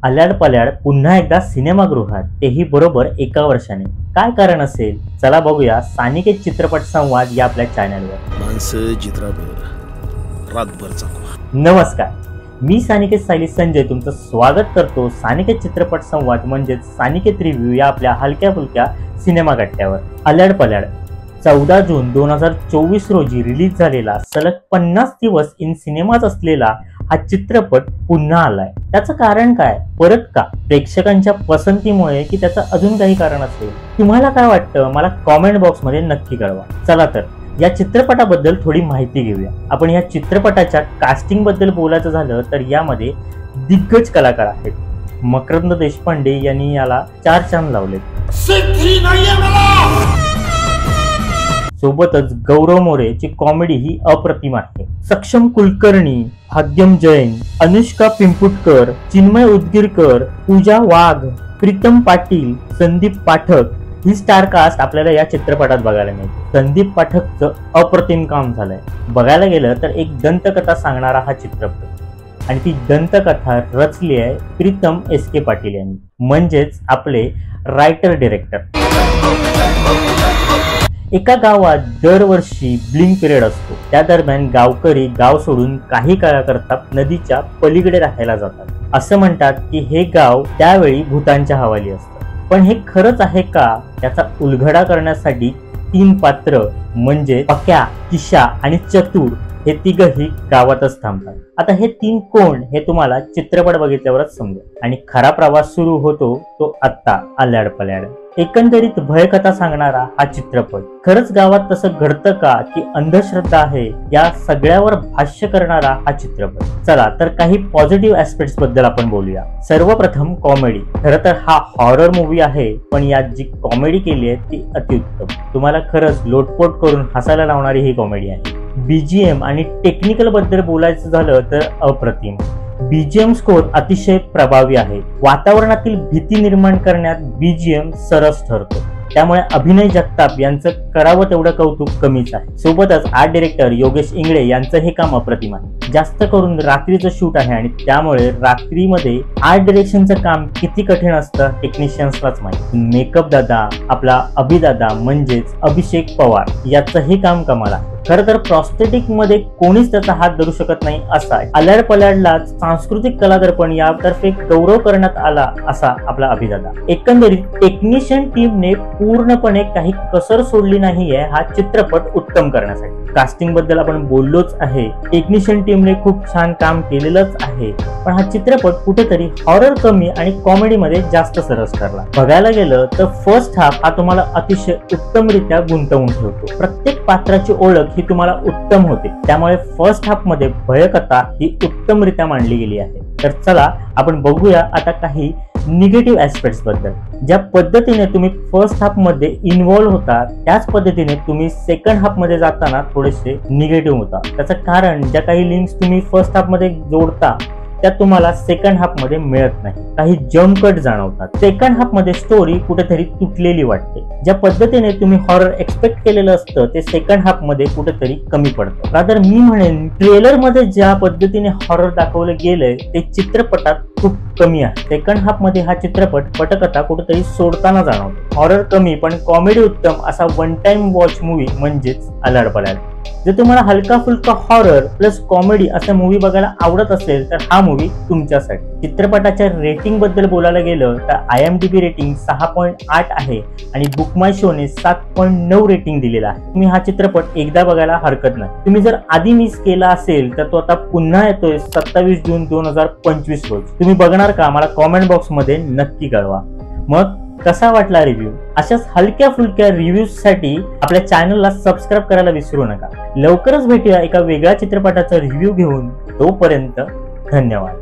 आल्याड पल्याड पुन्हा एकदा सिनेमागृहात, तेही बरोबर 1 वर्षाने. काय कारण असेल, चला बघूया सानिकेत चित्रपट संवाद या आपल्या चॅनलवर. माणसं चित्रपट रातभर चालवा. नमस्कार, मी सानिकेत सायली संजय तुमचं स्वागत करतो सानिकेत चित्रपट संवाद म्हणजेच सानिकेत रिव्ह्यू या आपल्या हलक्या फुलक्या सिनेमा गट्ट्यावर. आल्याड पल्याड 14 जून 2024 रोजी रिलीज झालेला, सलग 50 दिवस इन सिनेमाच असलेला हा चित्रपट पुन्हा आलाय. त्याचं कारण काय, परत का? प्रेक्षकांच्या पसंतीमुळे की त्याचं अजून काही कारण असेल? तुम्हाला काय वाटतं मला कॉमेंट बॉक्स मध्ये नक्की कळवा. चला तर या चित्रपटाबद्दल थोडी माहिती घेऊया. आपण या चित्रपटाच्या कास्टिंग बद्दल बोलायचं झालं तर यामध्ये दिग्गज कलाकार आहेत. मकरंद देशपांडे यांनी याला 4 चांद लावले. सोबतच गौरव मोरेची कॉमेडी ही अप्रतिम आहे. सक्षम कुलकर्णी, भाग्यम जैन, अनुष्का पिंपुटकर, चिन्मय उदगीरकर, पूजा वाघ, प्रीतम पाटील, संदीप पाठक ही स्टार कास्ट आपल्याला या चित्रपटात बघायला मिळते. संदीप पाठकचं अप्रतिम काम झालंय. बघायला गेलं तर एक दंतकथा सांगणारा हा चित्रपट, आणि ती दंतकथा रचली आहे प्रीतम एस.के. पाटील यांनी, म्हणजेच आपले रायटर डिरेक्टर. एका गावात दरवर्षी ब्लिंक पिरियड असतो. त्या दरम्यान गावकरी गाव सोडून काही काळाकरता नदीच्या पलीकडे राहायला जातात. असं म्हणतात की हे गाव त्यावेळी भूतांच्या हवाली असतं. पण हे खरंच आहे का, त्याचा उलगडा करण्यासाठी 3 पात्र म्हणजे पक्या, किशा आणि चतुर हे तिघही गावातच थांबतात. आता हे 3 कोण हे तुम्हाला चित्रपट बघितल्यावरच समजेल. आणि खरा प्रवास सुरू होतो तो आत्ता आल्याड पल्याड. एकंदरीत भयकथा सांगणारा हा चित्रपट. खरंच गावात तसं घडतं का की अंधश्रद्धा आहे, या सगळ्यावर भाष्य करणारा हा चित्रपट. चला तर काही पॉझिटिव्ह ऍस्पेक्ट्स बद्दल आपण बोलूया. सर्वप्रथम कॉमेडी. खरं तर हा हॉरर मूवी आहे, पण यात जी कॉमेडी केली आहे ती अतिउत्तम. तुम्हाला खरंच लोटपोट करून हसायला लावणारी ही कॉमेडी आहे. बीजीएम आणि टेक्निकल बद्दल बोलायचं झालं तर अप्रतिम. बीजीएम स्कोर अतिशय प्रभावी आहे. वातावरणातील भीती निर्माण करण्यात बीजीएम सरस ठरतो. त्यामुळे अभिनय जगताप यांचं करावं तेवढं कौतुक कमीच आहे. सोबतच आर्ट डिरेक्टर योगेश इंगळे यांचं हे काम अप्रतिम आहे. जास्त करून रात्रीचं शूट आहे आणि त्यामुळे रात्रीमध्ये आर्ट डिरेक्शनचं काम किती कठीण असतं टेक्निशियन्सलाच माहिती. मेकअप दादा, आपला अभिदादा म्हणजेच अभिषेक पवार याचं हे काम कमाल आहे. खरं तर प्रॉस्थेटिक मध्ये कोणीच त्याचा हात धरू शकत नाही असा आल्याड पल्याडला सांस्कृतिक कलादर्पण यातर्फे गौरव करण्यात आला असा आपला अभिदादा. एकंदरीत टेक्निशियन टीमने पूर्णपणे काही कसर सोडली नाहीये हा चित्रपट उत्तम करण्यासाठी. कास्टिंग बद्दल आपण बोललोच आहे. टेक्निशियन टीमने खूप छान काम केलेलंच आहे, पण हा चित्रपट कुठेतरी हॉरर कमी आणि कॉमेडी मध्ये जास्त सरस करला. बघायला गेलं तर फर्स्ट हाफ हा तुम्हाला अतिशय उत्तमरित्या गुंतवून ठेवतो. प्रत्येक पात्राची ओळख ही तुम्हाला उत्तम होते. त्यामुळे फर्स्ट हाफ मध्ये भयकथा ही उत्तमरित्या मांडली गेली आहे. तर चला आपण बघूया आता काही निगेटिव्ह ऍस्पेक्ट्स बद्दल. ज्या पद्धतीने तुम्ही फर्स्ट हाफ मध्ये इन्व्हॉल्व होता, त्याच पद्धतीने तुम्ही सेकंड हाफ मध्ये जाताना थोडेसे निगेटिव्ह होता. त्याचं कारण, ज्या काही लिंक्स तुम्ही फर्स्ट हाफ मध्ये जोडता त्या तुम्हाला सेकंड हाफ मध्ये मिळत नाही. काही जम्प कट जाणवतात. सेकंड हाफ मध्ये स्टोरी कुठेतरी तुटलेली वाटते. ज्या पद्धतीने तुम्ही हॉरर एक्सपेक्ट केलेलं असतं ते सेकंड हाफ मध्ये कुठेतरी कमी पडतं. रादर मी म्हणेन ट्रेलर मध्ये ज्या पद्धतीने हॉरर दाखवलं गेलंय ते चित्रपटात खूप कमी आहे. सेकंड हाफ मध्ये हा चित्रपट पटकथा कुठेतरी सोडताना जाणवतो. हॉरर कमी पण कॉमेडी उत्तम असा वन टाइम वॉच मूवी म्हणजेच आल्याड पल्याड. जर तुम्हाला हलका फुलका हॉरर प्लस कॉमेडी असा मूवी बघायला आवडत असेल तर हा मूवी तुमच्यासाठी. चित्रपटाच्या रेटिंग बद्दल बोलायला गेलं तर IMDb रेटिंग 6.8 आहे आणि बुक माय शोने 7.9 रेटिंग दिलेला आहे. तुम्ही हा चित्रपट एकदा बघायला हरकत नाही. तुम्ही जर आधी मिस केला असेल तर तो आता पुन्हा येतोय 27 जून 2025 रोज. तुम्ही बघणार का, मला कॉमेंट बॉक्स मध्ये नक्की कळवा. मग कसा वाटला रिव्ह्यू? अशाच हलक्या फुलक्या रिव्ह्यूज साठी आपल्या चॅनलला सबस्क्राईब करायला विसरू नका. लवकरच भेटूया एका वेगळ्या चित्रपटाचा रिव्ह्यू घेऊन. तोपर्यंत धन्यवाद.